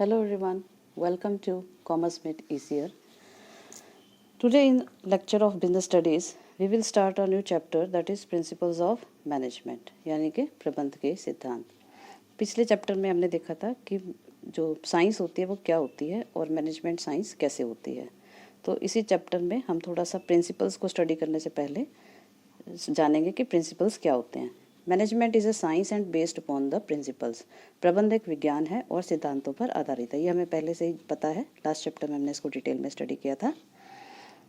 Hello everyone, welcome to Commerce Made Easier. Today in lecture of business studies, we will start a new chapter that is Principles of Management यानी कि प्रबंध के सिद्धांत। पिछले chapter में हमने देखा था कि जो साइंस होती है वो क्या होती है और मैनेजमेंट साइंस कैसे होती है। तो इसी चैप्टर में हम थोड़ा सा प्रिंसिपल्स को स्टडी करने से पहले जानेंगे कि प्रिंसिपल्स क्या होते हैं। Management is a science and based upon the principles. प्रबंध एक विज्ञान है और सिद्धांतों पर आधारित है। ये हमें पहले से ही पता है, लास्ट चैप्टर में हमने इसको डिटेल में स्टडी किया था।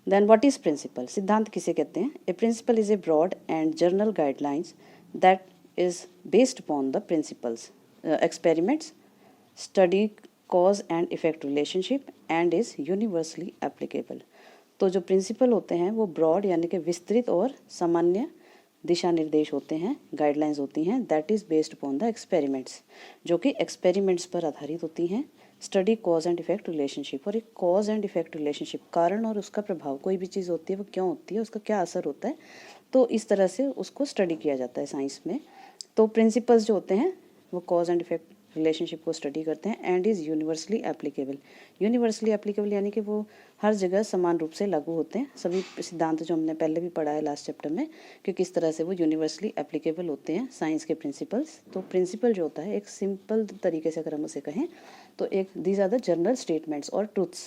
Then what is principle? सिद्धांत किसे कहते हैं? A principle is a broad and general guidelines that is based upon the principles experiments study cause and effect relationship and is universally applicable. तो जो प्रिंसिपल होते हैं वो ब्रॉड यानी कि विस्तृत और सामान्य दिशा निर्देश होते हैं, गाइडलाइंस होती हैं, that is based upon the experiments, जो कि एक्सपेरिमेंट्स पर आधारित होती हैं। Study cause and effect relationship, और एक कॉज एंड इफेक्ट रिलेशनशिप, कारण और उसका प्रभाव, कोई भी चीज़ होती है वो क्यों होती है, उसका क्या असर होता है, तो इस तरह से उसको स्टडी किया जाता है साइंस में। तो प्रिंसिपल्स जो होते हैं वो कॉज एंड इफेक्ट रिलेशनशिप को स्टडी करते हैं and is universally applicable. Universally applicable यानी कि वो हर जगह समान रूप से लागू होते हैं। सभी सिद्धांत जो हमने पहले भी पढ़ा है लास्ट चैप्टर में कि किस तरह से वो यूनिवर्सली एप्लीकेबल होते हैं साइंस के प्रिंसिपल्स। तो प्रिंसिपल जो होता है एक सिंपल तरीके से अगर हम उसे कहें तो एक these are the general statements और truths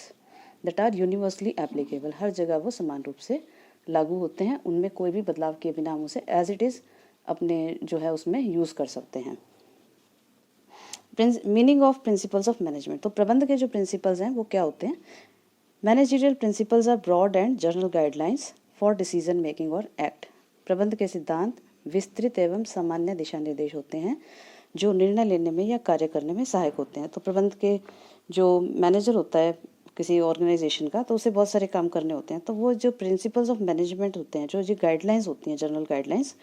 that are universally applicable. हर जगह वो समान रूप से लागू होते हैं, उनमें कोई भी बदलाव किए बिना हम उसे एज इट इज़ अपने जो है उसमें यूज़ कर सकते हैं। Meaning of principles of management, तो प्रबंध के जो प्रिंसिपल्स हैं वो क्या होते हैं? Managerial principles are broad and general guidelines for decision making और एक्ट। प्रबंध के सिद्धांत विस्तृत एवं सामान्य दिशा निर्देश होते हैं जो निर्णय लेने में या कार्य करने में सहायक होते हैं। तो प्रबंध के जो मैनेजर होता है किसी ऑर्गेनाइजेशन का, तो उसे बहुत सारे काम करने होते हैं। तो वो जो प्रिंसिपल्स ऑफ मैनेजमेंट होते हैं, जो गाइडलाइंस होती हैं, जनरल गाइडलाइंस,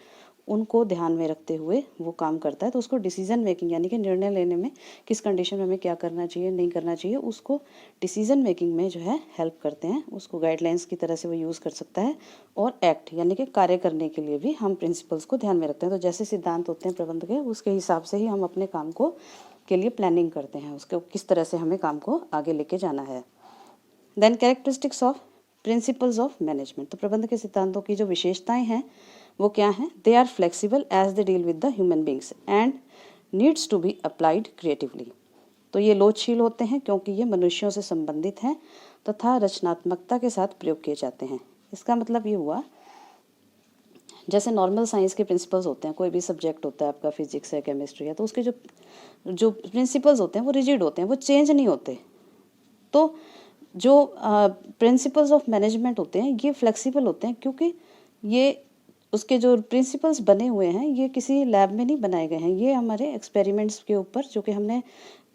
उनको ध्यान में रखते हुए वो काम करता है। तो उसको डिसीजन मेकिंग यानी कि निर्णय लेने में किस कंडीशन में हमें क्या करना चाहिए, नहीं करना चाहिए, उसको डिसीजन मेकिंग में जो है हेल्प करते हैं। उसको गाइडलाइंस की तरह से वो यूज़ कर सकता है। और एक्ट यानी कि कार्य करने के लिए भी हम प्रिंसिपल्स को ध्यान में रखते हैं। तो जैसे सिद्धांत होते हैं प्रबंध के, उसके हिसाब से ही हम अपने काम को के लिए प्लानिंग करते हैं, उसको किस तरह से हमें काम को आगे लेके जाना है। Then characteristics of principles of management, तो प्रबंध के सिद्धांतों की जो विशेषताएं हैं वो क्या हैं? They are flexible as they deal with the human beings and needs to be applied creatively. तो ये लोचशील होते हैं क्योंकि ये मनुष्यों से संबंधित हैं तथा रचनात्मकता के साथ प्रयोग किए जाते हैं। इसका मतलब ये हुआ, जैसे नॉर्मल साइंस के प्रिंसिपल्स होते हैं, कोई भी सब्जेक्ट होता है आपका, फिजिक्स है, केमिस्ट्री है, तो उसके जो जो प्रिंसिपल्स होते हैं वो रिजिड होते हैं, वो चेंज नहीं होते। तो जो प्रिंसिपल्स ऑफ मैनेजमेंट होते हैं ये फ्लेक्सिबल होते हैं क्योंकि ये उसके जो प्रिंसिपल्स बने हुए हैं ये किसी लैब में नहीं बनाए गए हैं, ये हमारे एक्सपेरिमेंट्स के ऊपर जो कि हमने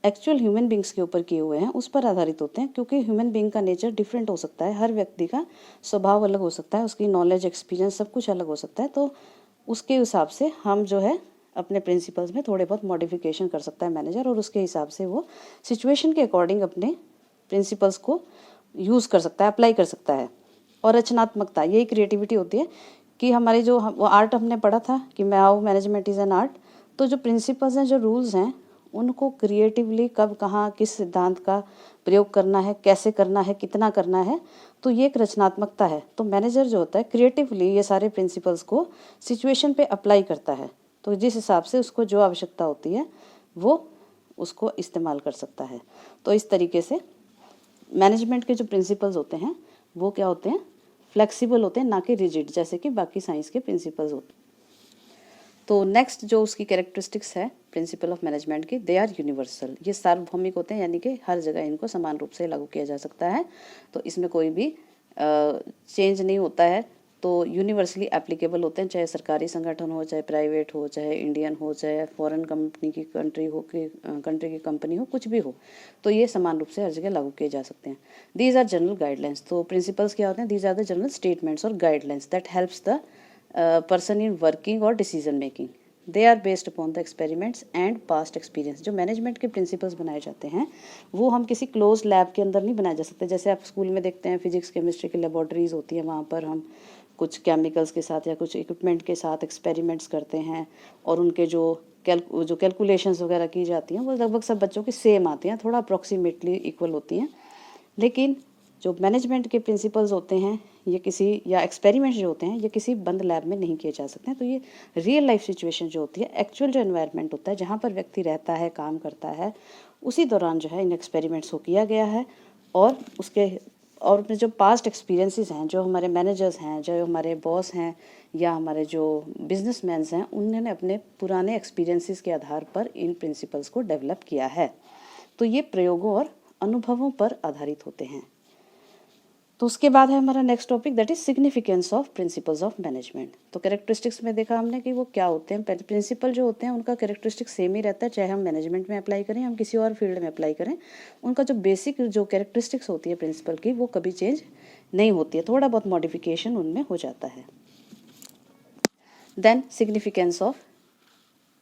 एक्चुअल ह्यूमन बींग्स के ऊपर किए हुए हैं उस पर आधारित होते हैं। क्योंकि ह्यूमन बींग का नेचर डिफरेंट हो सकता है, हर व्यक्ति का स्वभाव अलग हो सकता है, उसकी नॉलेज, एक्सपीरियंस सब कुछ अलग हो सकता है। तो उसके हिसाब से हम जो है अपने प्रिंसिपल्स में थोड़े बहुत मॉडिफिकेशन कर सकता है मैनेजर, और उसके हिसाब से वो सिचुएशन के अकॉर्डिंग अपने प्रिंसिपल्स को यूज़ कर सकता है, अप्लाई कर सकता है। और रचनात्मकता, यही क्रिएटिविटी होती है कि हमारी जो वो आर्ट हमने पढ़ा था कि how management is an art. तो जो प्रिंसिपल्स हैं, जो रूल्स हैं, उनको क्रिएटिवली कब, कहाँ, किस सिद्धांत का प्रयोग करना है, कैसे करना है, कितना करना है, तो ये एक रचनात्मकता है। तो मैनेजर जो होता है क्रिएटिवली ये सारे प्रिंसिपल्स को सिचुएशन पे अप्लाई करता है। तो जिस हिसाब से उसको जो आवश्यकता होती है वो उसको इस्तेमाल कर सकता है। तो इस तरीके से मैनेजमेंट के जो प्रिंसिपल्स होते हैं वो क्या होते हैं? फ्लेक्सिबल होते हैं, ना कि रिजिड जैसे कि बाकी साइंस के प्रिंसिपल्स होते हैं। तो नेक्स्ट जो उसकी कैरेक्टरिस्टिक्स है प्रिंसिपल ऑफ मैनेजमेंट की, दे आर यूनिवर्सल। ये सार्वभौमिक होते हैं यानी कि हर जगह इनको समान रूप से लागू किया जा सकता है। तो इसमें कोई भी चेंज नहीं होता है। तो यूनिवर्सली एप्लीकेबल होते हैं, चाहे सरकारी संगठन हो, चाहे प्राइवेट हो, चाहे इंडियन हो, चाहे फॉरेन कंपनी की कंट्री हो, कि कंट्री की कंपनी हो, कुछ भी हो, तो ये समान रूप से हर जगह लागू किए जा सकते हैं। दीज आर जनरल गाइडलाइंस, तो प्रिंसिपल्स क्या होते हैं? These are the general statements और guidelines that helps the person in working और decision making. They are based upon the experiments and past experience. जो मैनेजमेंट के प्रिंसिपल्स बनाए जाते हैं वो हम किसी क्लोज लैब के अंदर नहीं बनाए जा सकते। जैसे आप स्कूल में देखते हैं फिजिक्स केमिस्ट्री की लेबॉर्टरीज होती है, वहाँ पर हम कुछ केमिकल्स के साथ या कुछ इक्विपमेंट के साथ एक्सपेरिमेंट्स करते हैं और उनके जो जो कैलकुलेशंस वगैरह की जाती हैं वो लगभग सब बच्चों की सेम आती हैं, थोड़ा अप्रॉक्सीमेटली इक्वल होती हैं। लेकिन जो मैनेजमेंट के प्रिंसिपल्स होते हैं ये किसी या एक्सपेरिमेंट्स जो होते हैं ये किसी बंद लैब में नहीं किए जा सकते हैं। तो ये रियल लाइफ सिचुएशन जो होती है, एक्चुअल जो एनवायरनमेंट होता है जहाँ पर व्यक्ति रहता है, काम करता है, उसी दौरान जो है इन एक्सपेरिमेंट्स को किया गया है। और अपने जो पास्ट एक्सपीरियंसेस हैं, जो हमारे मैनेजर्स हैं, जो हमारे बॉस हैं या हमारे जो बिजनेसमैन हैं, उन्होंने अपने पुराने एक्सपीरियंसेस के आधार पर इन प्रिंसिपल्स को डेवलप किया है। तो ये प्रयोगों और अनुभवों पर आधारित होते हैं। तो उसके बाद है हमारा next topic, that is significance of principles of management. तो कैरेक्टरिस्टिक्स में देखा हमने कि वो क्या होते हैं। प्रिंसिपल जो होते हैं उनका कैरेक्टरिस्टिक्स सेम ही रहता है, चाहे हम मैनेजमेंट में अप्लाई करें, हम किसी और फील्ड में अप्लाई करें। उनका जो बेसिक जो कैरेक्टरिस्टिक्स होती है प्रिंसिपल की, वो कभी चेंज नहीं होती है, थोड़ा बहुत मॉडिफिकेशन उनमें हो जाता है। Then significance of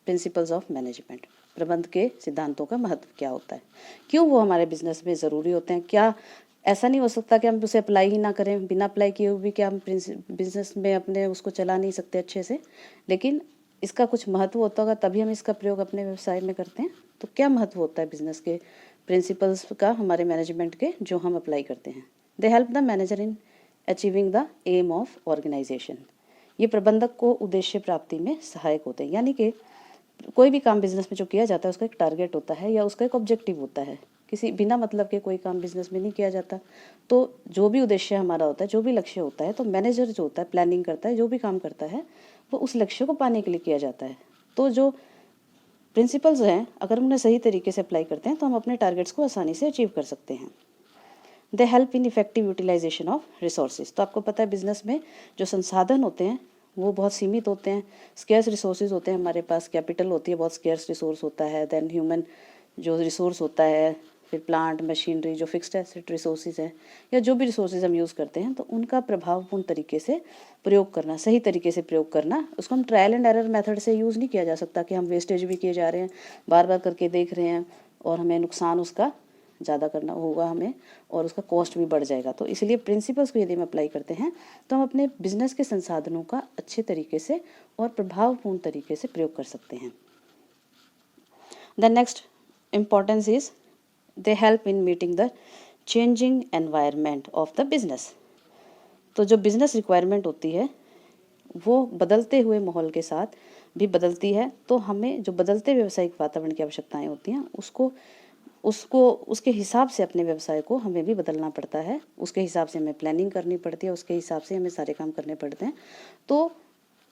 principles of management, प्रबंध के सिद्धांतों का महत्व क्या होता है, क्यों वो हमारे बिजनेस में ज़रूरी होते हैं। क्या ऐसा नहीं हो सकता कि हम उसे अप्लाई ही ना करें, बिना अप्लाई किए हुए भी क्या हम बिजनेस में अपने उसको चला नहीं सकते अच्छे से। लेकिन इसका कुछ महत्व होता होगा तभी हम इसका प्रयोग अपने व्यवसाय में करते हैं। तो क्या महत्व होता है बिजनेस के प्रिंसिपल्स का हमारे मैनेजमेंट के, जो हम अप्लाई करते हैं। They help the manager in achieving the aim of organisation, ये प्रबंधक को उद्देश्य प्राप्ति में सहायक होते हैं। यानी कि कोई भी काम बिजनेस में जो किया जाता है उसका एक टारगेट होता है या उसका एक ऑब्जेक्टिव होता है। किसी बिना मतलब के कोई काम बिजनेस में नहीं किया जाता। तो जो भी उद्देश्य हमारा होता है, जो भी लक्ष्य होता है, तो मैनेजर जो होता है, प्लानिंग करता है, जो भी काम करता है, वो उस लक्ष्य को पाने के लिए किया जाता है। तो जो प्रिंसिपल्स हैं, अगर हम उन्हें सही तरीके से अप्लाई करते हैं तो हम अपने टारगेट्स को आसानी से अचीव कर सकते हैं। They help in effective utilisation of resources. तो आपको पता है बिजनेस में जो संसाधन होते हैं वो बहुत सीमित होते हैं, स्केर्स रिसोर्सेज होते हैं हमारे पास। कैपिटल होती है, बहुत स्केर्स रिसोर्स होता है। देन ह्यूमन जो रिसोर्स होता है, फिर प्लांट मशीनरी जो फिक्स्ड एसेट रिसोर्सेज हैं, या जो भी रिसोर्सेज हम यूज़ करते हैं, तो उनका प्रभावपूर्ण तरीके से प्रयोग करना, सही तरीके से प्रयोग करना। उसको हम ट्रायल एंड एरर मेथड से यूज़ नहीं किया जा सकता कि हम वेस्टेज भी किए जा रहे हैं, बार बार करके देख रहे हैं और हमें नुकसान उसका ज़्यादा करना होगा हमें, और उसका कॉस्ट भी बढ़ जाएगा। तो इसलिए प्रिंसिपल्स को यदि हम अप्लाई करते हैं तो हम अपने बिजनेस के संसाधनों का अच्छे तरीके से और प्रभावपूर्ण तरीके से प्रयोग कर सकते हैं। The next importance is they help in meeting the changing environment of the business. तो जो बिजनेस रिक्वायरमेंट होती है वो बदलते हुए माहौल के साथ भी बदलती है। तो हमें जो बदलते व्यावसायिक वातावरण की आवश्यकताएं होती हैं उसको उसके हिसाब से अपने व्यवसाय को हमें भी बदलना पड़ता है। उसके हिसाब से हमें प्लानिंग करनी पड़ती है, उसके हिसाब से हमें सारे काम करने पड़ते हैं। तो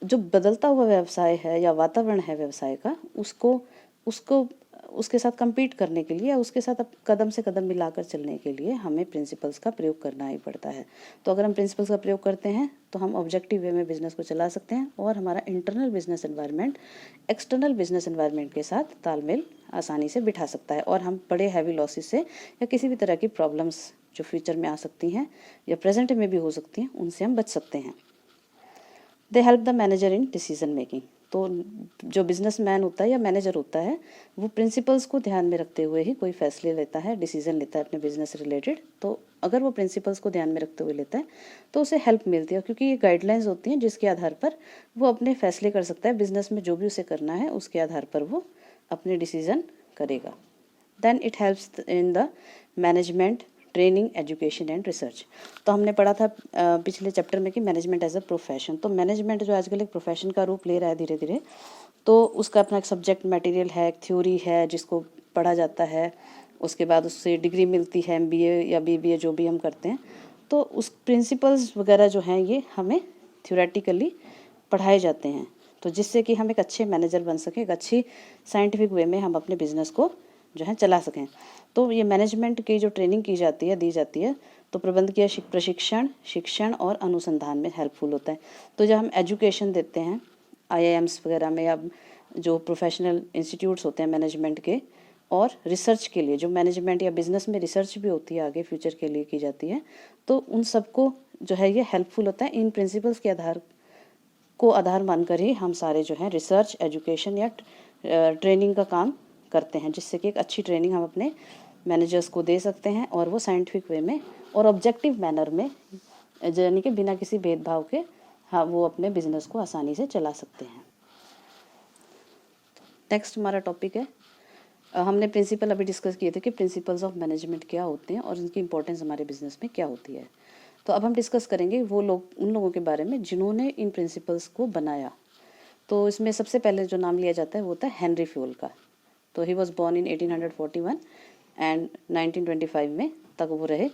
जो बदलता हुआ व्यवसाय है या वातावरण है व्यवसाय का, उसको उसको उसके साथ compete करने के लिए या उसके साथ कदम से कदम मिलाकर चलने के लिए हमें प्रिंसिपल्स का प्रयोग करना ही पड़ता है। तो अगर हम प्रिंसिपल्स का प्रयोग करते हैं तो हम ऑब्जेक्टिव वे में बिजनेस को चला सकते हैं और हमारा internal business environment external business environment के साथ तालमेल आसानी से बिठा सकता है, और हम बड़े हैवी लॉसेस से या किसी भी तरह की प्रॉब्लम्स जो फ्यूचर में आ सकती हैं या प्रेजेंट में भी हो सकती हैं, उनसे हम बच सकते हैं। They help the manager in decision making. तो जो बिजनेसमैन होता है या मैनेजर होता है वो प्रिंसिपल्स को ध्यान में रखते हुए ही कोई फैसले लेता है, डिसीजन लेता है अपने बिजनेस से रिलेटेड। तो अगर वो प्रिंसिपल्स को ध्यान में रखते हुए लेता है तो उसे हेल्प मिलती है, क्योंकि ये गाइडलाइंस होती हैं जिसके आधार पर वो अपने फैसले कर सकता है। बिजनेस में जो भी उसे करना है उसके आधार पर वो अपने डिसीजन करेगा। Then it helps in the management training education and research. तो हमने पढ़ा था पिछले चैप्टर में कि मैनेजमेंट एज अ प्रोफेशन। तो मैनेजमेंट जो आजकल एक प्रोफेशन का रूप ले रहा है धीरे धीरे, तो उसका अपना एक सब्जेक्ट मटेरियल है, एक थ्योरी है जिसको पढ़ा जाता है। उसके बाद उससे डिग्री मिलती है, MBA या BBA जो भी हम करते हैं। तो उस प्रिंसिपल्स वगैरह जो हैं ये हमें थ्योरेटिकली पढ़ाए जाते हैं, तो जिससे कि हम एक अच्छे मैनेजर बन सकें, एक अच्छी साइंटिफिक वे में हम अपने बिजनेस को जो है चला सकें। तो ये मैनेजमेंट की जो ट्रेनिंग की जाती है, दी जाती है, तो प्रबंधकीय प्रशिक्षण, शिक्षण और अनुसंधान में हेल्पफुल होता है। तो जब हम एजुकेशन देते हैं IIMs वगैरह में, या जो प्रोफेशनल इंस्टीट्यूट्स होते हैं मैनेजमेंट के, और रिसर्च के लिए जो मैनेजमेंट या बिजनेस में रिसर्च भी होती है आगे फ्यूचर के लिए की जाती है, तो उन सबको जो है ये हेल्पफुल होता है। इन प्रिंसिपल्स के आधार मानकर ही हम सारे जो है रिसर्च, एजुकेशन या ट्रेनिंग का काम करते हैं, जिससे कि एक अच्छी ट्रेनिंग हम अपने मैनेजर्स को दे सकते हैं और वो साइंटिफिक वे में और ऑब्जेक्टिव मैनर में, यानी कि बिना किसी भेदभाव के, हाँ, वो अपने बिजनेस को आसानी से चला सकते हैं। नेक्स्ट हमारा टॉपिक है, हमने प्रिंसिपल अभी डिस्कस किए थे कि प्रिंसिपल्स ऑफ मैनेजमेंट क्या होते हैं और इनकी इंपॉर्टेंस हमारे बिजनेस में क्या होती है। तो अब हम डिस्कस करेंगे वो लोग, उन लोगों के बारे में जिन्होंने इन प्रिंसिपल्स को बनाया। तो इसमें सबसे पहले जो नाम लिया जाता है वो होता है हेनरी फ्यूल का। तो he was born in 1841 and 1925 में तक वो रहे,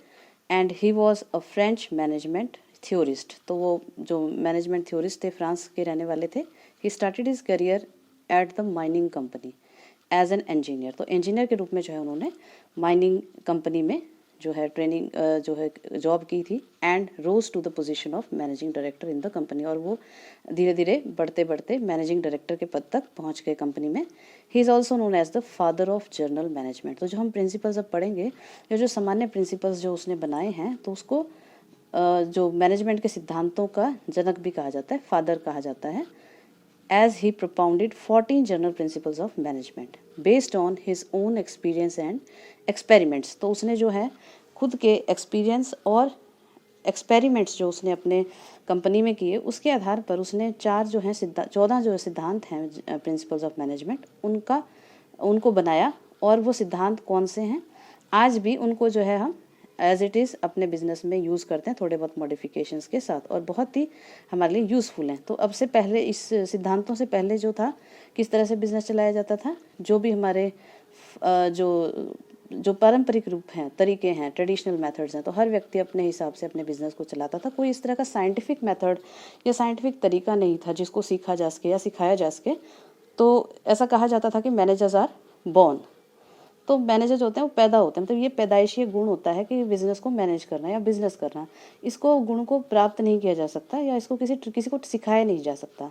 and he was a French management theorist. तो वो जो मैनेजमेंट थ्योरिस्ट थे, फ्रांस के रहने वाले थे। He started his career at the mining company as an engineer. तो इंजीनियर के रूप में जो है उन्होंने माइनिंग कंपनी में जो है ट्रेनिंग जो है जॉब की थी, and rose to the position of managing director in the company. और वो धीरे धीरे बढ़ते बढ़ते मैनेजिंग डायरेक्टर के पद तक पहुंच गए कंपनी में। He is also known as the father of general management. तो जो हम प्रिंसिपल्स अब पढ़ेंगे, या जो सामान्य प्रिंसिपल्स जो उसने बनाए हैं, तो उसको जो मैनेजमेंट के सिद्धांतों का जनक भी कहा जाता है, फादर कहा जाता है। as he propounded 14 general principles of management based on his own experience and experiments। तो उसने जो है खुद के एक्सपीरियंस और एक्सपेरिमेंट्स जो उसने अपने कंपनी में किए, उसके आधार पर उसने 14 जो सिद्धांत हैं प्रिंसिपल्स ऑफ मैनेजमेंट, उनको बनाया। और वो सिद्धांत कौन से हैं, आज भी उनको जो है हम एज इट इज़ अपने बिजनेस में यूज़ करते हैं, थोड़े बहुत मॉडिफिकेशंस के साथ, और बहुत ही हमारे लिए यूज़फुल हैं। तो अब से पहले, इस सिद्धांतों से पहले जो था, किस तरह से बिजनेस चलाया जाता था, जो भी हमारे जो पारंपरिक रूप हैं, तरीके हैं, ट्रेडिशनल मेथड्स हैं, तो हर व्यक्ति अपने हिसाब से अपने बिजनेस को चलाता था। कोई इस तरह का साइंटिफिक मेथड या साइंटिफिक तरीका नहीं था जिसको सीखा जा सके या सिखाया जा सके। तो ऐसा कहा जाता था कि मैनेजर्स आर बॉर्न। तो मैनेजर जो होते हैं वो पैदा होते हैं, मतलब ये पैदाइशी गुण होता है कि बिजनेस को मैनेज करना या बिजनेस करना। इसको गुण को प्राप्त नहीं किया जा सकता, या इसको किसी को सिखाया नहीं जा सकता।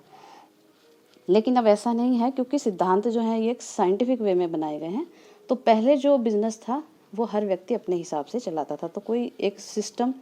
लेकिन अब ऐसा नहीं है, क्योंकि सिद्धांत जो है ये एक साइंटिफिक वे में बनाए गए हैं। तो पहले जो बिजनेस था वो हर व्यक्ति अपने हिसाब से चलाता था, तो कोई एक सिस्टम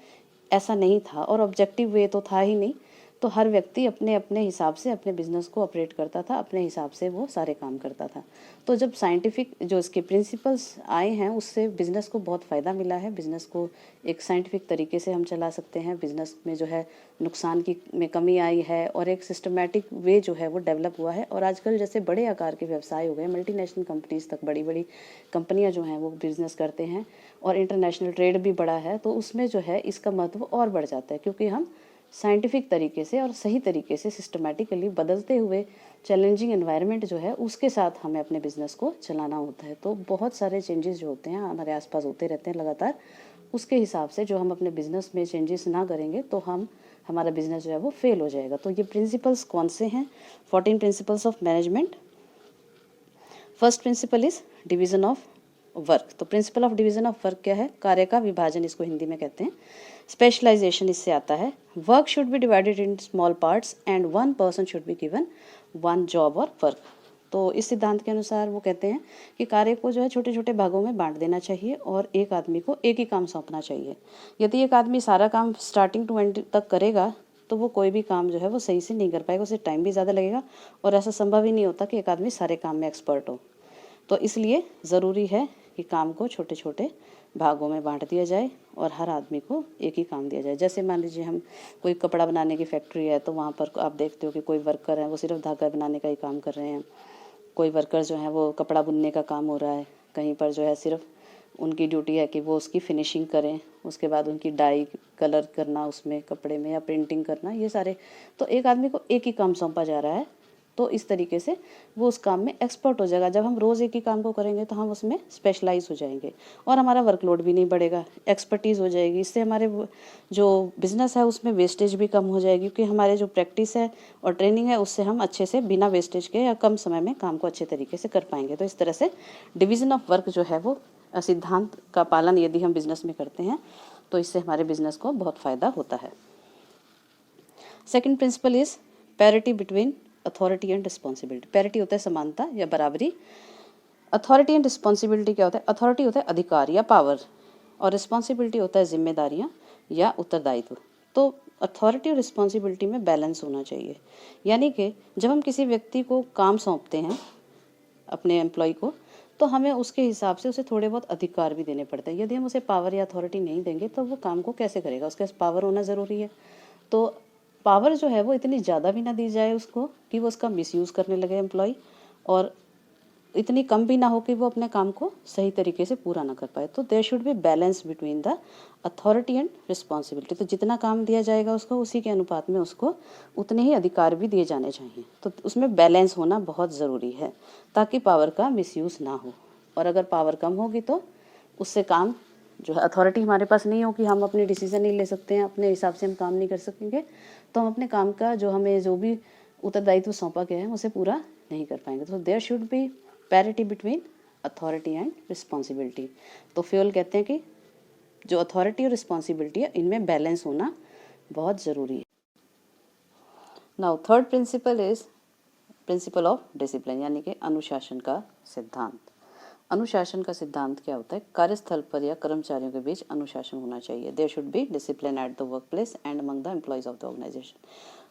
ऐसा नहीं था, और ऑब्जेक्टिव वे तो था ही नहीं। तो हर व्यक्ति अपने अपने हिसाब से अपने बिजनेस को ऑपरेट करता था, अपने हिसाब से वो सारे काम करता था। तो जब साइंटिफिक जो इसके प्रिंसिपल्स आए हैं, उससे बिज़नेस को बहुत फ़ायदा मिला है। बिज़नेस को एक साइंटिफिक तरीके से हम चला सकते हैं। बिज़नेस में जो है नुकसान में कमी आई है, और एक सिस्टमैटिक वे जो है वो डेवलप हुआ है। और आजकल जैसे बड़े आकार के व्यवसाय हो गए, मल्टीनेशनल कंपनीज तक, बड़ी बड़ी कंपनियां जो हैं वो बिज़नेस करते हैं, और इंटरनेशनल ट्रेड भी बड़ा है। तो उसमें जो है इसका महत्व और बढ़ जाता है, क्योंकि हम साइंटिफिक तरीके से और सही तरीके से सिस्टमैटिकली बदलते हुए चैलेंजिंग एनवायरनमेंट जो है उसके साथ हमें अपने बिजनेस को चलाना होता है। तो बहुत सारे चेंजेस जो होते हैं हमारे आसपास होते रहते हैं लगातार। उसके हिसाब से जो हम अपने बिजनेस में चेंजेस ना करेंगे तो हमारा बिजनेस जो है वो फेल हो जाएगा। तो ये प्रिंसिपल्स कौन से हैं? 14 principles of management. First principle is division of work. तो principle of division of work क्या है? कार्य का विभाजन, इसको हिंदी में कहते हैं। स्पेशलाइजेशन इससे आता है। Work should be divided in small parts and one person should be given one job और वर्क। तो इस सिद्धांत के अनुसार वो कहते हैं कि कार्य को जो है छोटे छोटे भागों में बांट देना चाहिए, और एक आदमी को एक ही काम सौंपना चाहिए। यदि एक आदमी सारा काम स्टार्टिंग टू एंड तक करेगा तो वो कोई भी काम जो है वो सही से नहीं कर पाएगा, उसे टाइम भी ज़्यादा लगेगा, और ऐसा संभव ही नहीं होता कि एक आदमी सारे काम में एक्सपर्ट हो। तो इसलिए ज़रूरी है कि काम को छोटे छोटे भागों में बांट दिया जाए और हर आदमी को एक ही काम दिया जाए। जैसे मान लीजिए हम कोई कपड़ा बनाने की फैक्ट्री है, तो वहाँ पर आप देखते हो कि कोई वर्कर है वो सिर्फ धागा बनाने का ही काम कर रहे हैं, कोई वर्कर जो है वो कपड़ा बुनने का काम हो रहा है, कहीं पर जो है सिर्फ उनकी ड्यूटी है कि वो उसकी फिनिशिंग करें, उसके बाद उनकी डाई कलर करना उसमें कपड़े में, या प्रिंटिंग करना, ये सारे। तो एक आदमी को एक ही काम सौंपा जा रहा है, तो इस तरीके से वो उस काम में एक्सपर्ट हो जाएगा। जब हम रोज़ एक ही काम को करेंगे तो हम उसमें स्पेशलाइज हो जाएंगे, और हमारा वर्कलोड भी नहीं बढ़ेगा, एक्सपर्टीज़ हो जाएगी। इससे हमारे जो बिज़नेस है उसमें वेस्टेज भी कम हो जाएगी, क्योंकि हमारे जो प्रैक्टिस है और ट्रेनिंग है उससे हम अच्छे से बिना वेस्टेज के या कम समय में काम को अच्छे तरीके से कर पाएंगे। तो इस तरह से डिवीज़न ऑफ वर्क जो है वो सिद्धांत का पालन यदि हम बिज़नेस में करते हैं तो इससे हमारे बिज़नेस को बहुत फ़ायदा होता है। Second principle is parity between authority and responsibility. Parity होता है समानता या बराबरी। अथॉरिटी एंड रिस्पॉन्सिबिलिटी क्या होता है? अथॉरिटी होता है अधिकार या पावर, और रिस्पॉन्सिबिलिटी होता है जिम्मेदारियाँ या उत्तरदायित्व। तो अथॉरिटी और रिस्पॉन्सिबिलिटी में बैलेंस होना चाहिए। यानी कि जब हम किसी व्यक्ति को काम सौंपते हैं, अपने एम्प्लॉय को, तो हमें उसके हिसाब से उसे थोड़े बहुत अधिकार भी देने पड़ते हैं। यदि हम उसे पावर या अथॉरिटी नहीं देंगे तो वो काम को कैसे करेगा? उसके पास पावर होना ज़रूरी है। तो पावर जो है वो इतनी ज़्यादा भी ना दी जाए उसको कि वो उसका मिसयूज़ करने लगे एम्प्लॉय, और इतनी कम भी ना हो कि वो अपने काम को सही तरीके से पूरा ना कर पाए। तो there should be balance between the authority and responsibility. तो जितना काम दिया जाएगा उसको, उसी के अनुपात में उसको उतने ही अधिकार भी दिए जाने चाहिए। तो उसमें बैलेंस होना बहुत ज़रूरी है ताकि पावर का मिसयूज़ ना हो। और अगर पावर कम होगी तो उससे काम जो है, अथॉरिटी हमारे पास नहीं हो कि हम अपने डिसीजन नहीं ले सकते हैं, अपने हिसाब से हम काम नहीं कर सकेंगे, तो हम अपने काम का जो हमें जो भी उत्तरदायित्व सौंपा गया है उसे पूरा नहीं कर पाएंगे। तो there should be parity between authority and responsibility. तो फ्यूल कहते हैं कि जो अथॉरिटी और रिस्पॉन्सिबिलिटी है इनमें बैलेंस होना बहुत ज़रूरी है। Now third principal is principle of discipline, यानी कि अनुशासन का सिद्धांत। अनुशासन का सिद्धांत क्या होता है? कार्यस्थल पर या कर्मचारियों के बीच अनुशासन होना चाहिए। There should be discipline at the work place and among the employees of the organisation.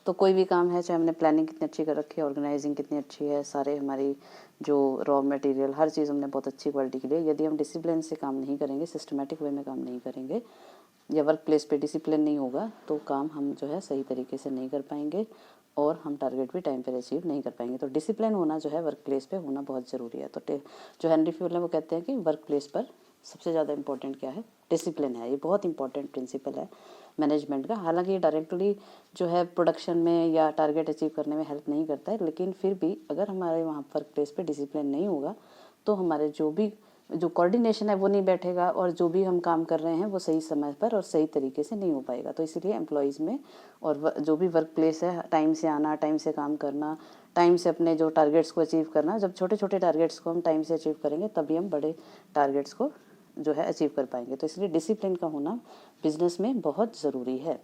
तो कोई भी काम है, चाहे हमने प्लानिंग कितनी अच्छी कर रखी है, ऑर्गेनाइजिंग कितनी अच्छी है, सारे हमारी जो रॉ मटेरियल हर चीज़ हमने बहुत अच्छी क्वालिटी के लिए, यदि हम डिसिप्लिन से काम नहीं करेंगे, सिस्टमेटिक वे में काम नहीं करेंगे या वर्क प्लेस पे डिसिप्लिन नहीं होगा तो काम हम जो है सही तरीके से नहीं कर पाएंगे और हम टारगेट भी टाइम पर अचीव नहीं कर पाएंगे। तो डिसिप्लिन होना जो है वर्क प्लेस पे होना बहुत ज़रूरी है। तो जो हेनरी फ्यूल है वो कहते हैं कि वर्क प्लेस पर सबसे ज़्यादा इंपॉर्टेंट क्या है? डिसिप्लिन है। ये बहुत इंपॉर्टेंट प्रिंसिपल है मैनेजमेंट का। हालांकि ये डायरेक्टली जो है प्रोडक्शन में या टारगेट अचीव करने में हेल्प नहीं करता है, लेकिन फिर भी अगर हमारे वहाँ वर्क प्लेस पे डिसिप्लिन नहीं होगा तो हमारे जो कोऑर्डिनेशन है वो नहीं बैठेगा और जो भी हम काम कर रहे हैं वो सही समय पर और सही तरीके से नहीं हो पाएगा। तो इसलिए एम्प्लॉयज़ में और जो भी वर्क प्लेस है, टाइम से आना, टाइम से काम करना, टाइम से अपने जो टारगेट्स को अचीव करना। जब छोटे छोटे टारगेट्स को हम टाइम से अचीव करेंगे तभी हम बड़े टारगेट्स को जो है अचीव कर पाएंगे। तो इसलिए डिसिप्लिन का होना बिजनेस में बहुत ज़रूरी है।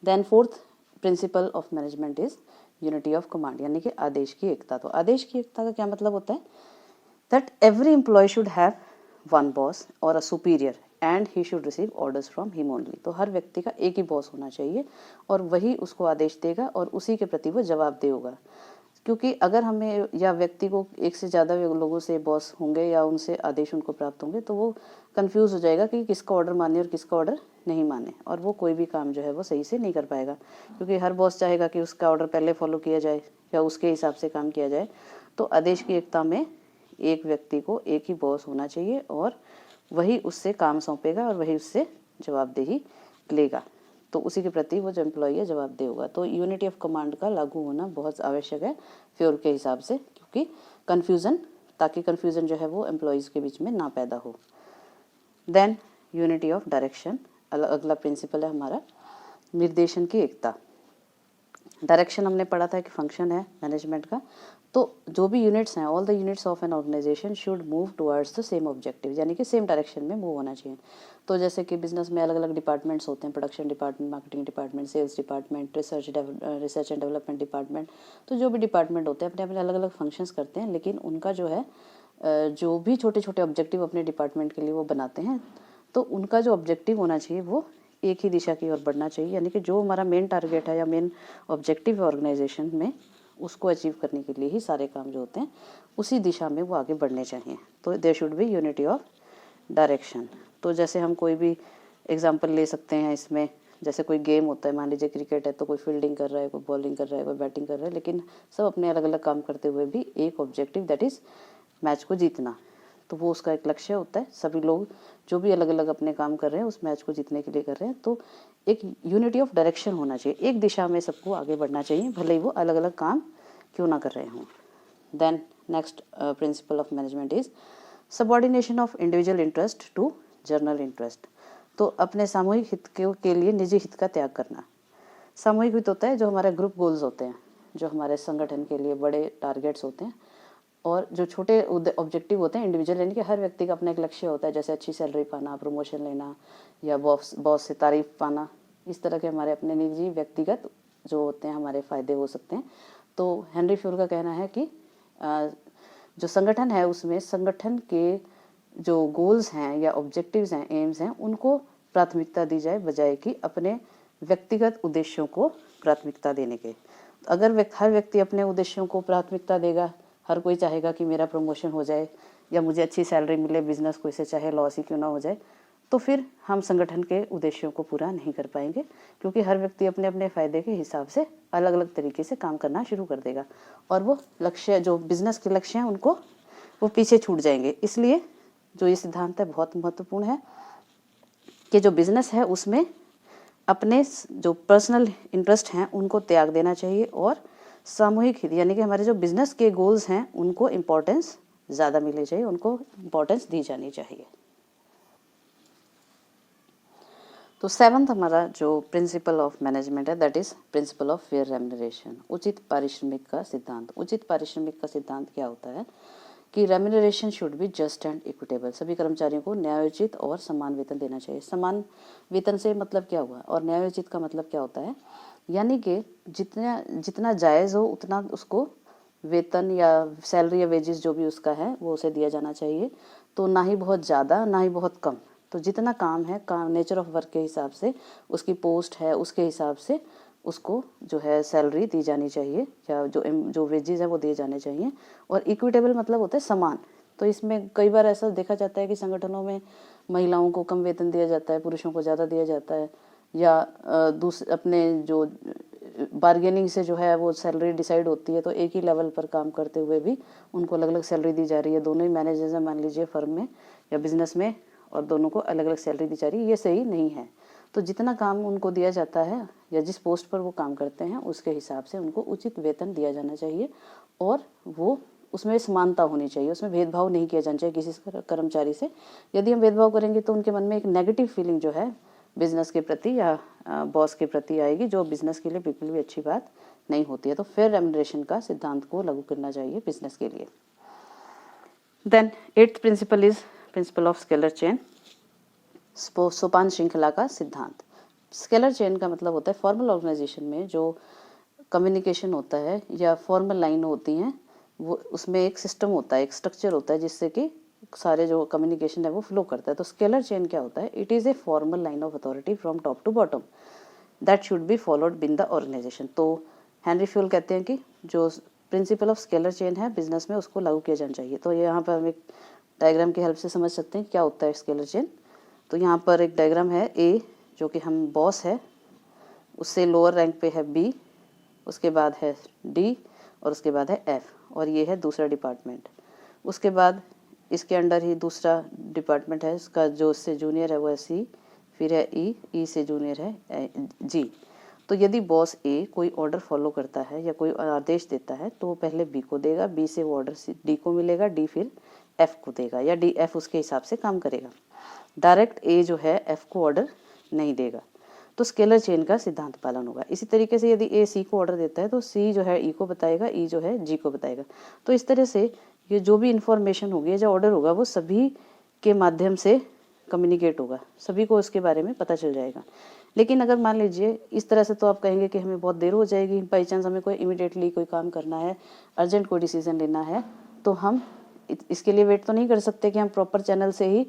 Then fourth principle of management is unity of command, यानी कि आदेश की एकता। तो आदेश की एकता का क्या मतलब होता है? That every employ should have one boss और a superior and he should receive orders from him only. तो हर व्यक्ति का एक ही बॉस होना चाहिए और वही उसको आदेश देगा और उसी के प्रति वो जवाबदेह होगा। क्योंकि अगर हमें या व्यक्ति को एक से ज़्यादा लोगों से बॉस होंगे या उनसे आदेश उनको प्राप्त होंगे तो वो कंफ्यूज हो जाएगा कि किसका ऑर्डर माने और किसका ऑर्डर नहीं माने, और वो कोई भी काम जो है वो सही से नहीं कर पाएगा। क्योंकि हर बॉस चाहेगा कि उसका ऑर्डर पहले फॉलो किया जाए या उसके हिसाब से काम किया जाए। तो आदेश की एकता में एक व्यक्ति को एक ही बॉस होना चाहिए और वही उससे काम सौंपेगा और वही उससे जवाबदेही लेगा। तो उसी के प्रति वो जो एम्प्लॉई है जवाबदेह होगा। तो यूनिटी ऑफ कमांड का लागू होना बहुत आवश्यक है फ्योर के हिसाब से, क्योंकि ताकि कन्फ्यूज़न जो है वो एम्प्लॉयज़ के बीच में ना पैदा हो। देन यूनिटी ऑफ डायरेक्शन, अगला प्रिंसिपल है हमारा निर्देशन की एकता। डायरेक्शन हमने पढ़ा था कि फंक्शन है मैनेजमेंट का। तो जो भी यूनिट्स हैं, all the units of an organisation should move towards the same objective, यानी कि सेम डायरेक्शन में मूव होना चाहिए। तो जैसे कि बिजनेस में अलग अलग डिपार्टमेंट्स होते हैं, production department, marketing department, sales department, research and development department. तो जो भी डिपार्टमेंट होते हैं अपने अपने अलग अलग फंक्शंस करते हैं, लेकिन उनका जो है जो भी छोटे छोटे ऑब्जेक्टिव अपने डिपार्टमेंट के लिए वो बनाते हैं, तो उनका जो ऑब्जेक्टिव होना चाहिए वो एक ही दिशा की ओर बढ़ना चाहिए। यानी कि जो हमारा मेन टारगेट है या मेन ऑब्जेक्टिव है ऑर्गेनाइजेशन में, उसको अचीव करने के लिए ही सारे काम जो होते हैं उसी दिशा में वो आगे बढ़ने चाहिए। तो there should be unity of direction. तो जैसे हम कोई भी एग्जांपल ले सकते हैं इसमें, जैसे कोई गेम होता है, मान लीजिए क्रिकेट है, तो कोई फील्डिंग कर रहा है, कोई बॉलिंग कर रहा है, कोई बैटिंग कर रहा है, लेकिन सब अपने अलग अलग काम करते हुए भी एक ऑब्जेक्टिव, दैट इज़ मैच को जीतना। तो वो उसका एक लक्ष्य होता है। सभी लोग जो भी अलग अलग अपने काम कर रहे हैं उस मैच को जीतने के लिए कर रहे हैं। तो एक यूनिटी ऑफ डायरेक्शन होना चाहिए, एक दिशा में सबको आगे बढ़ना चाहिए, भले ही वो अलग अलग काम क्यों ना कर रहे हों। Then next principle of management is subordination of individual interest to general interest. तो अपने सामूहिक हित के लिए निजी हित का त्याग करना। सामूहिक हित होता है जो हमारे ग्रुप गोल्स होते हैं, जो हमारे संगठन के लिए बड़े टारगेट्स होते हैं, और जो छोटे ऑब्जेक्टिव होते हैं इंडिविजुअल, यानी कि हर व्यक्ति का अपना एक लक्ष्य होता है, जैसे अच्छी सैलरी पाना, प्रमोशन लेना या बॉस से तारीफ पाना। इस तरह के हमारे अपने निजी व्यक्तिगत जो होते हैं हमारे फ़ायदे हो सकते हैं। तो हेनरी फ्यूल का कहना है कि जो संगठन है उसमें संगठन के जो गोल्स हैं या ऑब्जेक्टिव्स हैं, एम्स हैं, उनको प्राथमिकता दी जाए बजाय कि अपने व्यक्तिगत उद्देश्यों को प्राथमिकता देने के। अगर हर व्यक्ति अपने उद्देश्यों को प्राथमिकता देगा, हर कोई चाहेगा कि मेरा प्रमोशन हो जाए या मुझे अच्छी सैलरी मिले, बिजनेस को इसे चाहे लॉस ही क्यों ना हो जाए, तो फिर हम संगठन के उद्देश्यों को पूरा नहीं कर पाएंगे, क्योंकि हर व्यक्ति अपने अपने फ़ायदे के हिसाब से अलग अलग तरीके से काम करना शुरू कर देगा और वो लक्ष्य, जो बिजनेस के लक्ष्य हैं, उनको वो पीछे छूट जाएंगे। इसलिए जो ये सिद्धांत है बहुत महत्वपूर्ण है कि जो बिजनेस है उसमें अपने जो पर्सनल इंटरेस्ट हैं उनको त्याग देना चाहिए और सामूहिक हित, यानी कि हमारे जो बिजनेस के गोल्स हैं उनको इम्पोर्टेंस ज़्यादा मिलनी चाहिए, उनको इम्पोर्टेंस दी जानी चाहिए। तो 7th हमारा जो प्रिंसिपल ऑफ मैनेजमेंट है, that is principle of fair remuneration, उचित पारिश्रमिक का सिद्धांत। उचित पारिश्रमिक का सिद्धांत क्या होता है कि remuneration should be just and equitable, सभी कर्मचारियों को न्यायोचित और समान वेतन देना चाहिए। समान वेतन से मतलब क्या हुआ और न्यायोचित का मतलब क्या होता है, यानी कि जितना जितना जायज़ हो उतना उसको वेतन या सैलरी या वेजेस जो भी उसका है वो उसे दिया जाना चाहिए। तो ना ही बहुत ज़्यादा ना ही बहुत कम, तो जितना काम है, काम नेचर ऑफ वर्क के हिसाब से, उसकी पोस्ट है उसके हिसाब से उसको जो है सैलरी दी जानी चाहिए या जो वेजेस है वो दिए जाने चाहिए। और इक्विटेबल मतलब होता है समान। तो इसमें कई बार ऐसा देखा जाता है कि संगठनों में महिलाओं को कम वेतन दिया जाता है, पुरुषों को ज़्यादा दिया जाता है, या अपने जो बार्गेनिंग से जो है वो सैलरी डिसाइड होती है, तो एक ही लेवल पर काम करते हुए भी उनको अलग अलग सैलरी दी जा रही है। दोनों ही मैनेजर्स हैं मान लीजिए फर्म में या बिजनेस में, और दोनों को अलग अलग सैलरी दी जा रही है, ये सही नहीं है। तो जितना काम उनको दिया जाता है या जिस पोस्ट पर वो काम करते हैं उसके हिसाब से उनको उचित वेतन दिया जाना चाहिए और वो उसमें समानता होनी चाहिए, उसमें भेदभाव नहीं किया जाना चाहिए किसी कर्मचारी से। यदि हम भेदभाव करेंगे तो उनके मन में एक नेगेटिव फीलिंग जो है बिजनेस के प्रति या बॉस के प्रति आएगी, जो बिजनेस के लिए बिल्कुल भी अच्छी बात नहीं होती है। तो फेयर रेम्युनरेशन का सिद्धांत को लागू करना चाहिए बिजनेस के लिए। Then 8th principle is principle of scalar chain, सोपान श्रृंखला का सिद्धांत। स्केलर चेन का मतलब होता है फॉर्मल ऑर्गेनाइजेशन में जो कम्युनिकेशन होता है या फॉर्मल लाइन होती हैं, वो उसमें एक सिस्टम होता है, एक स्ट्रक्चर होता है जिससे कि सारे जो कम्युनिकेशन है वो फ्लो करता है। तो स्केलर चेन क्या होता है, it is a formal line of authority from top to bottom that should be followed in the organisation. तो हेनरी फ्यूल कहते हैं कि जो प्रिंसिपल ऑफ स्केलर चेन है बिजनेस में उसको लागू किया जाना चाहिए। तो यहाँ पर हम एक डायग्राम की हेल्प से समझ सकते हैं क्या होता है स्केलर चेन। तो यहाँ पर एक डायग्राम है, ए जो कि हम बॉस है, उससे लोअर रैंक पे है बी, उसके बाद है डी और उसके बाद है एफ, और ये है दूसरा डिपार्टमेंट। उसके बाद इसके अंडर ही दूसरा डिपार्टमेंट है, इसका जो इससे जूनियर है वो है सी, फिर है ई से जूनियर है जी। तो यदि बॉस ए कोई ऑर्डर फॉलो करता है या कोई आदेश देता है तो वो पहले बी को देगा, बी से वो ऑर्डर डी को मिलेगा, डी फिर एफ को देगा या डी एफ उसके हिसाब से काम करेगा। डायरेक्ट ए जो है एफ को ऑर्डर नहीं देगा। तो स्केलर चेन का सिद्धांत पालन होगा। इसी तरीके से यदि ए सी को ऑर्डर देता है तो सी जो है ई को बताएगा, ई जो है जी को बताएगा। तो इस तरह से ये जो भी इन्फॉर्मेशन होगी, जो ऑर्डर होगा, वो सभी के माध्यम से कम्युनिकेट होगा, सभी को उसके बारे में पता चल जाएगा। लेकिन अगर मान लीजिए इस तरह से, तो आप कहेंगे कि हमें बहुत देर हो जाएगी, बाई चांस हमें कोई इमीडिएटली कोई काम करना है, अर्जेंट कोई डिसीजन लेना है, तो हम इसके लिए वेट तो नहीं कर सकते कि हम प्रॉपर चैनल से ही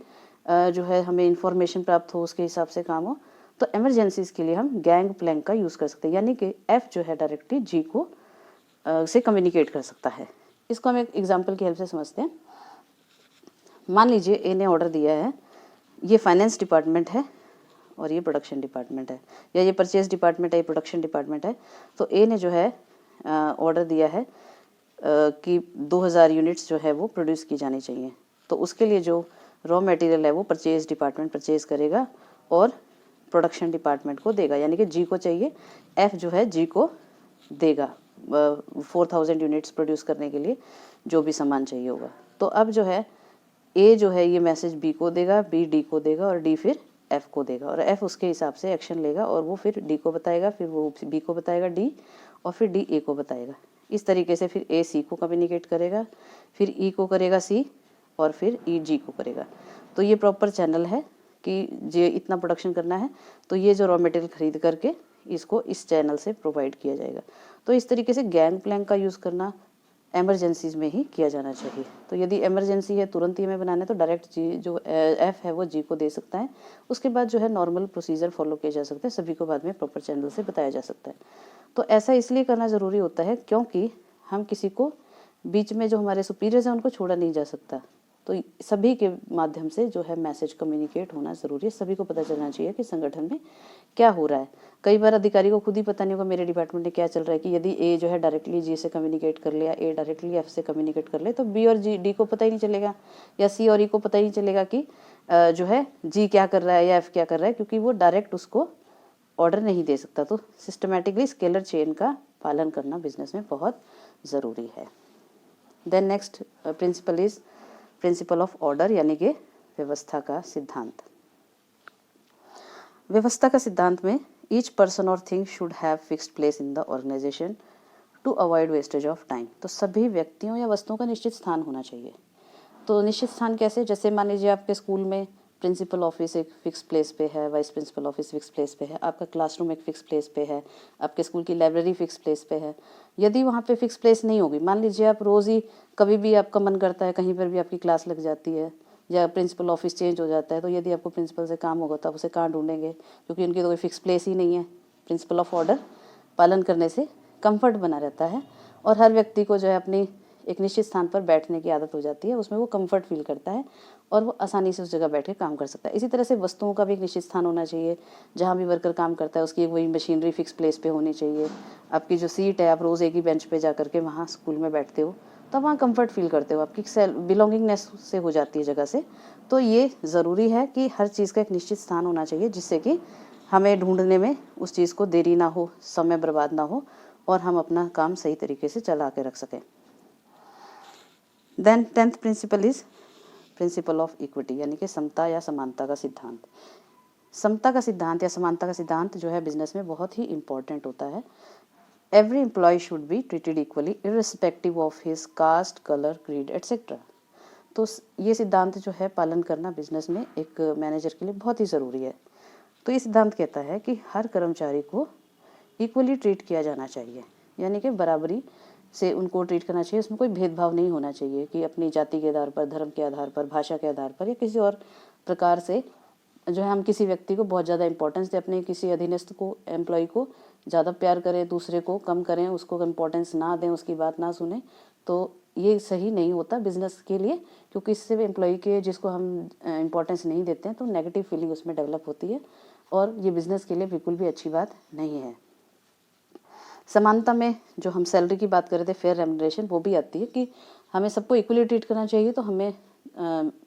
जो है हमें इन्फॉर्मेशन प्राप्त हो, उसके हिसाब से काम हो। तो इमरजेंसीज के लिए हम गैंग प्लैंक का यूज़ कर सकते हैं, यानी कि एफ जो है डायरेक्टली जी को से कम्युनिकेट कर सकता है। इसको हम एक एग्जांपल की हेल्प से समझते हैं। मान लीजिए ए ने ऑर्डर दिया है, ये फाइनेंस डिपार्टमेंट है और ये प्रोडक्शन डिपार्टमेंट है, या ये परचेज डिपार्टमेंट है, ये प्रोडक्शन डिपार्टमेंट है। तो ए ने जो है ऑर्डर दिया है कि 2000 यूनिट्स जो है वो प्रोड्यूस की जानी चाहिए। तो उसके लिए जो रॉ मटेरियल है वो परचेज डिपार्टमेंट परचेज करेगा और प्रोडक्शन डिपार्टमेंट को देगा, यानी कि जी को चाहिए, एफ जो है जी को देगा 4000 यूनिट्स प्रोड्यूस करने के लिए जो भी सामान चाहिए होगा। तो अब जो है ए जो है ये मैसेज बी को देगा, बी डी को देगा और डी फिर एफ को देगा, और एफ उसके हिसाब से एक्शन लेगा और वो फिर डी को बताएगा, फिर वो बी को बताएगा डी, और फिर डी ए को बताएगा। इस तरीके से फिर ए सी को कम्युनिकेट करेगा, फिर ई को करेगा सी, और फिर ई जी को करेगा। तो ये प्रॉपर चैनल है कि ये इतना प्रोडक्शन करना है, तो ये जो रॉ मटेरियल खरीद करके इसको इस चैनल से प्रोवाइड किया जाएगा। तो इस तरीके से गैंग प्लैंक का यूज़ करना एमरजेंसीज में ही किया जाना चाहिए। तो यदि इमरजेंसी है, तुरंत ही हमें बनाना है, तो डायरेक्ट जी जो एफ है वो जी को दे सकता है। उसके बाद जो है नॉर्मल प्रोसीजर फॉलो किया जा सकता है, सभी को बाद में प्रॉपर चैनल से बताया जा सकता है। तो ऐसा इसलिए करना ज़रूरी होता है क्योंकि हम किसी को बीच में जो हमारे सुपीरियर्स हैं उनको छोड़ा नहीं जा सकता। तो सभी के माध्यम से जो है मैसेज कम्युनिकेट होना ज़रूरी है, सभी को पता चलना चाहिए कि संगठन में क्या हो रहा है। कई बार अधिकारी को खुद ही पता नहीं होगा मेरे डिपार्टमेंट में क्या चल रहा है, कि यदि ए जो है डायरेक्टली जी से कम्युनिकेट कर लिया, ए डायरेक्टली एफ से कम्युनिकेट कर ले, तो बी और डी को पता ही नहीं चलेगा, या सी और ई को पता ही नहीं चलेगा कि जो है जी क्या कर रहा है या एफ क्या कर रहा है, क्योंकि वो डायरेक्ट उसको ऑर्डर नहीं दे सकता। तो सिस्टमैटिकली स्केलर चेन का पालन करना बिजनेस में बहुत ज़रूरी है। Then next principle is principle of order, यानी कि व्यवस्था का सिद्धांत। व्यवस्था का सिद्धांत में ईच पर्सन और thing should have fixed place in the organisation to avoid wastage of time. तो सभी व्यक्तियों या वस्तुओं का निश्चित स्थान होना चाहिए। तो निश्चित स्थान कैसे, जैसे मान लीजिए आपके स्कूल में प्रिंसिपल ऑफिस एक फिक्स प्लेस पे है, vice principal office fix place पे है, आपका क्लासरूम एक फिक्स प्लेस पे है, आपके स्कूल की लाइब्रेरी फिक्स प्लेस पे है। यदि वहाँ पे फिक्स प्लेस नहीं होगी, मान लीजिए आप रोज़ ही कभी भी आपका मन करता है, कहीं पर भी आपकी क्लास लग जाती है या प्रिंसिपल ऑफिस चेंज हो जाता है, तो यदि आपको प्रिंसिपल से काम होगा तो आप उसे कहाँ ढूंढेंगे, क्योंकि उनकी तो कोई फिक्स प्लेस ही नहीं है। प्रिंसिपल ऑफ ऑर्डर पालन करने से कंफर्ट बना रहता है और हर व्यक्ति को जो है अपनी एक निश्चित स्थान पर बैठने की आदत हो जाती है, उसमें वो कंफर्ट फील करता है और वो आसानी से उस जगह बैठ के काम कर सकता है। इसी तरह से वस्तुओं का भी एक निश्चित स्थान होना चाहिए, जहाँ भी वर्कर काम करता है उसकी एक वही मशीनरी फिक्स प्लेस पे होनी चाहिए। आपकी जो सीट है, आप रोज़ एक ही बेंच पे जा करके वहाँ स्कूल में बैठते हो, तो वहाँ कंफर्ट फील करते हो, आपकी बिलोंगिंगनेस से हो जाती है जगह से। तो ये ज़रूरी है कि हर चीज़ का एक निश्चित स्थान होना चाहिए, जिससे कि हमें ढूंढने में उस चीज़ को देरी ना हो, समय बर्बाद ना हो और हम अपना काम सही तरीके से चला के रख सकें। Then 10th principle is principle of equity, यानी कि समता या समानता का सिद्धांत। समता का सिद्धांत या समानता का सिद्धांत जो है बिजनेस में बहुत ही इम्पोर्टेंट होता है। Every employ should be treated equally irrespective of his caste, colour, creed etcetera. तो ये सिद्धांत जो है पालन करना बिजनेस में एक मैनेजर के लिए बहुत ही ज़रूरी है। तो ये सिद्धांत कहता है कि हर कर्मचारी को इक्वली ट्रीट किया जाना चाहिए, यानी कि बराबरी से उनको ट्रीट करना चाहिए। उसमें कोई भेदभाव नहीं होना चाहिए कि अपनी जाति के आधार पर, धर्म के आधार पर, भाषा के आधार पर या किसी और प्रकार से जो है हम किसी व्यक्ति को बहुत ज़्यादा इंपॉर्टेंस दें, अपने किसी अधीनस्थ को, एम्प्लॉय को ज़्यादा प्यार करें, दूसरे को कम करें, उसको इम्पोर्टेंस ना दें, उसकी बात ना सुने। तो ये सही नहीं होता बिजनेस के लिए, क्योंकि इससे एम्प्लॉय के जिसको हम इम्पोर्टेंस नहीं देते हैं तो नेगेटिव फीलिंग उसमें डेवलप होती है और ये बिज़नेस के लिए बिल्कुल भी अच्छी बात नहीं है। समानता में जो हम सैलरी की बात कर रहे थे, फेयर रेम्युनरेशन, वो भी आती है कि हमें सबको इक्वली ट्रीट करना चाहिए। तो हमें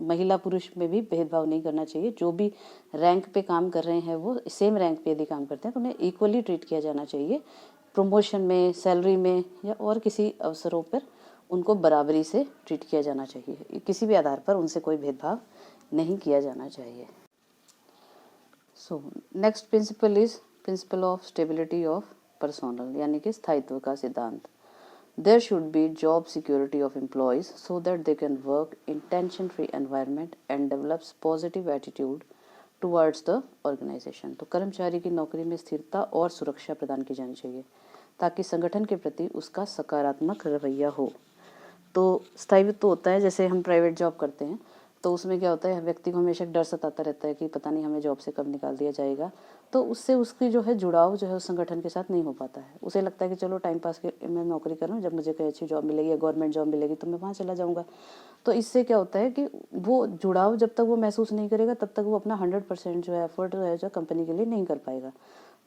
महिला पुरुष में भी भेदभाव नहीं करना चाहिए। जो भी रैंक पे काम कर रहे हैं वो सेम रैंक पे यदि काम करते हैं तो उन्हें इक्वली ट्रीट किया जाना चाहिए। प्रमोशन में, सैलरी में या और किसी अवसरों पर उनको बराबरी से ट्रीट किया जाना चाहिए। किसी भी आधार पर उनसे कोई भेदभाव नहीं किया जाना चाहिए। So next principle is principle of stability of personnel, यानी कि स्थायित्व का सिद्धांत। There should be job security of employees so that they can work in tension-free environment and develops positive attitude towards the organization। तो कर्मचारी की नौकरी में स्थिरता और सुरक्षा प्रदान की जानी चाहिए ताकि संगठन के प्रति उसका सकारात्मक रवैया हो। तो स्थायित्व होता है, जैसे हम प्राइवेट जॉब करते हैं तो उसमें क्या होता है, व्यक्ति को हमेशा डर सताता रहता है कि पता नहीं हमें जॉब से कब निकाल दिया जाएगा। तो उससे उसकी जो है जुड़ाव जो है उस संगठन के साथ नहीं हो पाता है। उसे लगता है कि चलो टाइम पास के मैं नौकरी कर रहा हूँ, जब मुझे कोई अच्छी जॉब मिलेगी या गवर्नमेंट जॉब मिलेगी तो मैं वहाँ चला जाऊँगा। तो इससे क्या होता है कि वो जुड़ाव जब तक वो महसूस नहीं करेगा तब तक वो अपना 100% जो है एफर्ट जो है जो कंपनी के लिए नहीं कर पाएगा।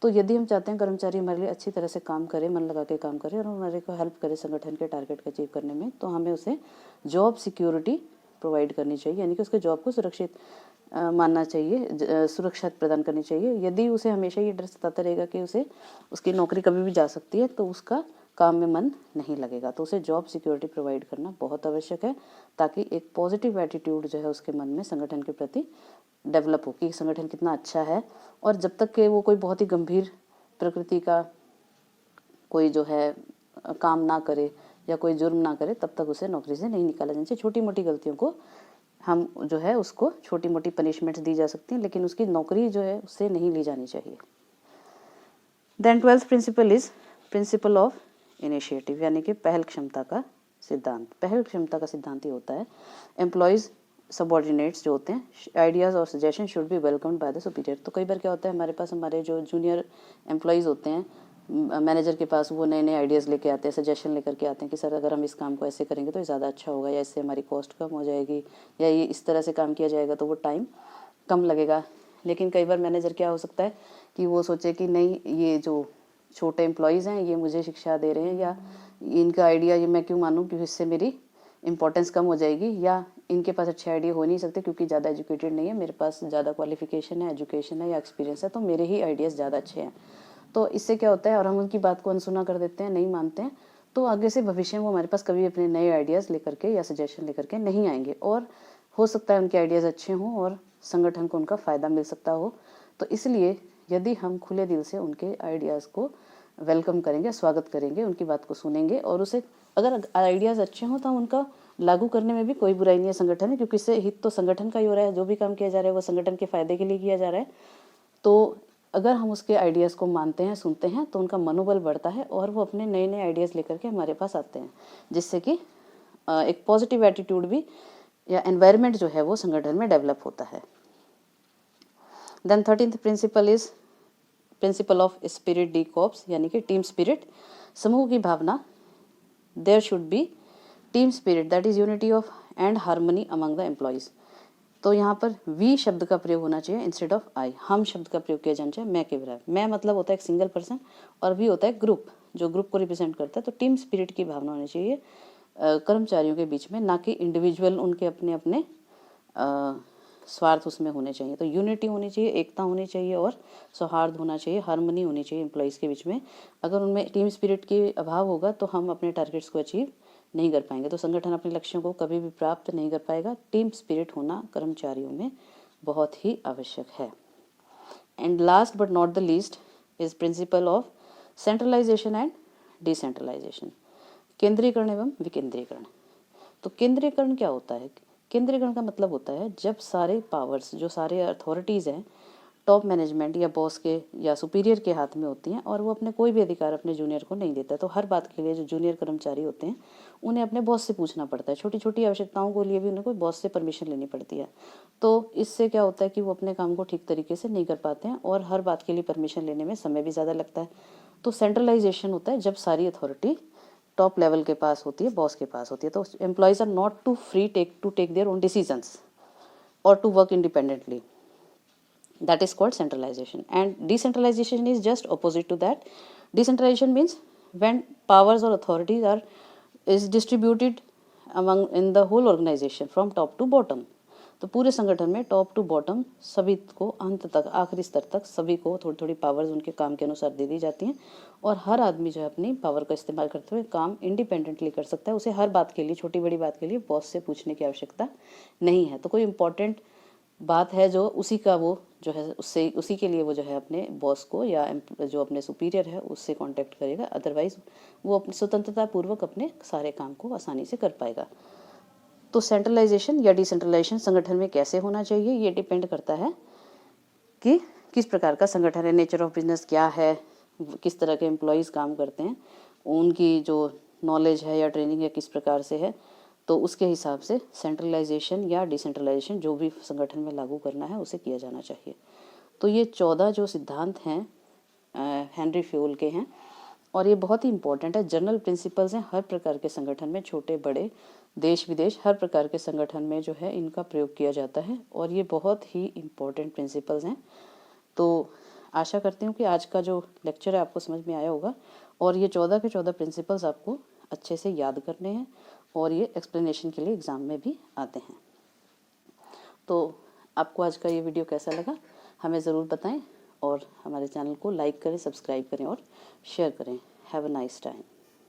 तो यदि हम चाहते हैं कर्मचारी हमारे लिए अच्छी तरह से काम करे, मन लगा के काम करे और हमारे को हेल्प करे संगठन के टारगेट को अचीव करने में, तो हमें उसे जॉब सिक्योरिटी प्रोवाइड करनी चाहिए, यानी कि उसके जॉब को सुरक्षित मानना चाहिए, सुरक्षा प्रदान करनी चाहिए। यदि उसे हमेशा ये डर सताता रहेगा कि उसे उसकी नौकरी कभी भी जा सकती है तो उसका काम में मन नहीं लगेगा। तो उसे जॉब सिक्योरिटी प्रोवाइड करना बहुत आवश्यक है ताकि एक पॉजिटिव एटीट्यूड जो है उसके मन में संगठन के प्रति डेवलप हो कि संगठन कितना अच्छा है। और जब तक कि वो कोई बहुत ही गंभीर प्रकृति का कोई जो है काम ना करे या कोई जुर्म ना करे तब तक उसे नौकरी से नहीं निकाला जाना चाहिए। छोटी मोटी गलतियों को हम जो है उसको छोटी मोटी पनिशमेंट्स दी जा सकती हैं, लेकिन उसकी नौकरी जो है उससे नहीं ली जानी चाहिए। Then 12th principle is principle of initiative, यानी कि पहल क्षमता का सिद्धांत। पहल क्षमता का सिद्धांत ये होता है, एम्प्लॉयज़ सबॉर्डिनेट्स जो होते हैं, आइडियाज़ और suggestion should be welcomed by the superior. तो कई बार क्या होता है, हमारे पास हमारे जो जूनियर एम्प्लॉयज़ होते हैं मैनेजर के पास वो नए नए आइडियाज़ लेके आते हैं, सजेशन लेकर के आते हैं कि सर अगर हम इस काम को ऐसे करेंगे तो ये ज़्यादा अच्छा होगा, या इससे हमारी कॉस्ट कम हो जाएगी, या ये इस तरह से काम किया जाएगा तो वो टाइम कम लगेगा। लेकिन कई बार मैनेजर क्या हो सकता है कि वो सोचे कि नहीं, ये जो छोटे एम्प्लॉयज़ हैं ये मुझे शिक्षा दे रहे हैं, या इनका आइडिया ये मैं क्यों मानूँ, क्योंकि इससे मेरी इंपॉर्टेंस कम हो जाएगी, या इनके पास अच्छे आइडिया हो नहीं सकते क्योंकि ज़्यादा एजुकेटेड नहीं है, मेरे पास ज़्यादा क्वालिफिकेशन है, एजुकेशन है या एक्सपीरियंस है, तो मेरे ही आइडियाज़ ज़्यादा अच्छे हैं। तो इससे क्या होता है, और हम उनकी बात को अनसुना कर देते हैं, नहीं मानते हैं, तो आगे से भविष्य में वो हमारे पास कभी अपने नए आइडियाज़ लेकर के या सजेशन लेकर के नहीं आएंगे, और हो सकता है उनके आइडियाज़ अच्छे हों और संगठन को उनका फ़ायदा मिल सकता हो। तो इसलिए यदि हम खुले दिल से उनके आइडियाज़ को वेलकम करेंगे, स्वागत करेंगे, उनकी बात को सुनेंगे, और उसे अगर आइडियाज़ अच्छे हों तो हम उनका लागू करने में भी कोई बुराई नहीं है संगठन में, क्योंकि इससे हित तो संगठन का ही हो रहा है, जो भी काम किया जा रहा है वो संगठन के फ़ायदे के लिए किया जा रहा है। तो अगर हम उसके आइडियाज़ को मानते हैं, सुनते हैं, तो उनका मनोबल बढ़ता है और वो अपने नए नए आइडियाज़ लेकर के हमारे पास आते हैं, जिससे कि एक पॉजिटिव एटीट्यूड भी या एनवायरनमेंट जो है वो संगठन में डेवलप होता है। Then 13th principle is principle of spirit de corps, यानी कि टीम स्पिरिट, समूह की भावना। There should be team spirit, that is unity of and harmony among the employees. तो यहाँ पर वी शब्द का प्रयोग होना चाहिए इंस्टेड ऑफ आई, हम शब्द का प्रयोग किया जाना चाहिए मैं के बराबर। मैं मतलब होता है एक सिंगल पर्सन, और वी होता है ग्रुप, जो ग्रुप को रिप्रेजेंट करता है। तो टीम स्पिरिट की भावना होनी चाहिए कर्मचारियों के बीच में, ना कि इंडिविजुअल उनके अपने अपने स्वार्थ उसमें होने चाहिए। तो यूनिटी होनी चाहिए, एकता होनी चाहिए, और सौहार्द होना चाहिए, हार्मनी होनी चाहिए एम्प्लॉयज़ के बीच में। अगर उनमें टीम स्पिरिट की अभाव होगा तो हम अपने टारगेट्स को अचीव नहीं कर पाएंगे, तो संगठन अपने लक्ष्यों को कभी भी प्राप्त नहीं कर पाएगा। टीम स्पिरिट होना कर्मचारियों में बहुत ही आवश्यक है। And last but not the least is principle of centralisation and decentralisation, केंद्रीकरण एवं विकेंद्रीकरण। तो केंद्रीकरण क्या होता है? केंद्रीकरण का मतलब होता है जब सारे पावर्स, जो सारे अथॉरिटीज़ हैं, टॉप मैनेजमेंट या बॉस के या सुपीरियर के हाथ में होती हैं, और वो अपने कोई भी अधिकार अपने जूनियर को नहीं देता। तो हर बात के लिए जो जूनियर कर्मचारी होते हैं उन्हें अपने बॉस से पूछना पड़ता है, छोटी छोटी आवश्यकताओं के लिए भी उन्हें कोई बॉस से परमिशन लेनी पड़ती है। तो इससे क्या होता है कि वो अपने काम को ठीक तरीके से नहीं कर पाते हैं, और हर बात के लिए परमिशन लेने में समय भी ज़्यादा लगता है। तो सेंट्रलाइजेशन होता है जब सारी अथॉरिटी टॉप लेवल के पास होती है, बॉस के पास होती है। तो employees are not to free to take their own decisions और to work independently, that is called centralization. And decentralization is just opposite to that. Decentralization means when powers or authorities are is distributed among in the whole organization from top to bottom. तो पूरे संगठन में top to bottom सभी को, अंत तक, आखिरी स्तर तक सभी को थोड़ी थोड़ी पावर्स उनके काम के अनुसार दे दी जाती हैं, और हर आदमी जो है अपनी पावर का इस्तेमाल करते हुए काम इंडिपेंडेंटली कर सकता है। उसे हर बात के लिए, छोटी बड़ी बात के लिए बॉस से पूछने की आवश्यकता नहीं है। तो कोई इंपॉर्टेंट बात है जो उसी का वो जो है उससे उसी के लिए वो जो है अपने बॉस को या जो अपने सुपीरियर है उससे कांटेक्ट करेगा, अदरवाइज वो अपनी स्वतंत्रता पूर्वक अपने सारे काम को आसानी से कर पाएगा। तो सेंट्रलाइजेशन या डिसेंट्रलाइजेशन संगठन में कैसे होना चाहिए, ये डिपेंड करता है कि किस प्रकार का संगठन है, नेचर ऑफ बिजनेस क्या है, किस तरह के एम्प्लॉयज़ काम करते हैं, उनकी जो नॉलेज है या ट्रेनिंग है किस प्रकार से है। तो उसके हिसाब से सेंट्रलाइजेशन या डिसेंट्रलाइजेशन जो भी संगठन में लागू करना है उसे किया जाना चाहिए। तो ये 14 जो सिद्धांत हैं हेनरी फ्यूल के हैं, और ये बहुत ही इंपॉर्टेंट है, जनरल प्रिंसिपल्स हैं। हर प्रकार के संगठन में, छोटे बड़े, देश विदेश, हर प्रकार के संगठन में जो है इनका प्रयोग किया जाता है, और ये बहुत ही इम्पॉर्टेंट प्रिंसिपल्स हैं। तो आशा करती हूँ कि आज का जो लेक्चर है आपको समझ में आया होगा, और ये 14 के 14 प्रिंसिपल्स आपको अच्छे से याद करने हैं, और ये एक्सप्लेनेशन के लिए एग्ज़ाम में भी आते हैं। तो आपको आज का ये वीडियो कैसा लगा हमें ज़रूर बताएं, और हमारे चैनल को लाइक करें, सब्सक्राइब करें और शेयर करें। Have a nice time.